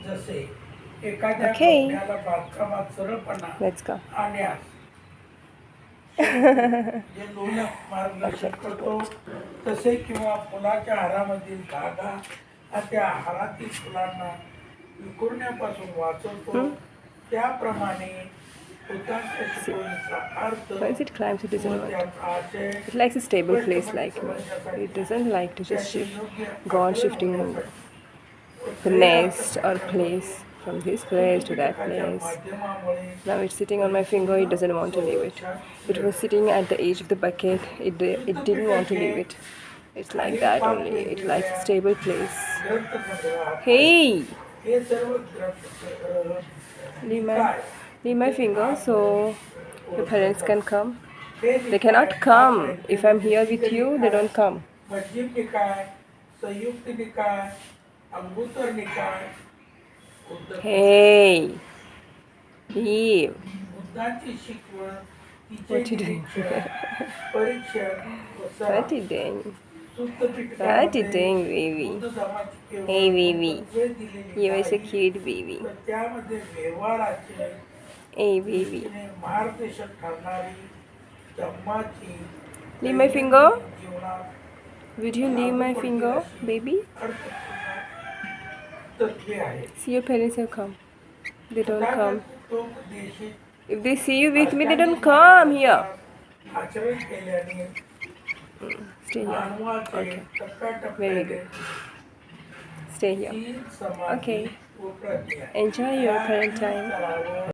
जसे एखाद्या Okay. कपड्याला बांधकामात सरळपणा Let's go. आणण्यास जे लोलक मार्गदर्शन करतो तसे किंवा फुलाच्या हारामधील धागा हा त्या हारातील फुलांना विखुरण्यापासून वाचवतो त्याप्रमाणे बुद्धाच्या शिकवणीचा अर्थ Once it climbs, it doesn't व want. त्याचा आशय It likes a stable place स्पष्टपणे like me. समजण्यासाठी It doesn't like to just त्याचे shift, योग्य go on आकलन shifting होण्यासाठी व the गैरअर्थ nest or टाळण्यासाठी place from this place to that सूत्रपिटकाच्या place. माध्यमामुळे Now it's sitting on my finger, it doesn't want to leave it. It was sitting at the edge of the bucket, it didn't want to leave it. It's like that only, it likes a stable place. ग्रंथसंग्रहात Hey! Hey serve ग्रंथसंग्रह Leave my finger so your parents can come. They cannot come. If I'm here with you, they don't come. मध्यम निकाय संयुक्त निकाय अंगुत्तर निकाय Hey! Leave. बुद्धाची शिकवण What तिचे you doing? निरीक्षण परीक्षण व What सराव you doing? सूत्रपिटकामध्ये What you doing, baby? Buddha धर्माची केवळ Hey, baby. तत्त्वे दिलेली You're so नाही, cute, baby. तर त्यामध्ये व्यवहाराचे Hey, baby. दृष्टीने मार्गदर्शक ठरणारी धम्माची Leave my finger? जीवनात Would you leave my finger, baby? अर्थपूर्ण तत्त्वे आहेत. See, your parents have come. They don't come. तो देशी If they see you with me, they don't come here. आचरण केल्याने Stay here. मानवाचे Okay. Very टप्प्याटप्प्याने good. Stay here. तीन समाधी Okay. व प्रज्ञा Enjoy your parent time. करावं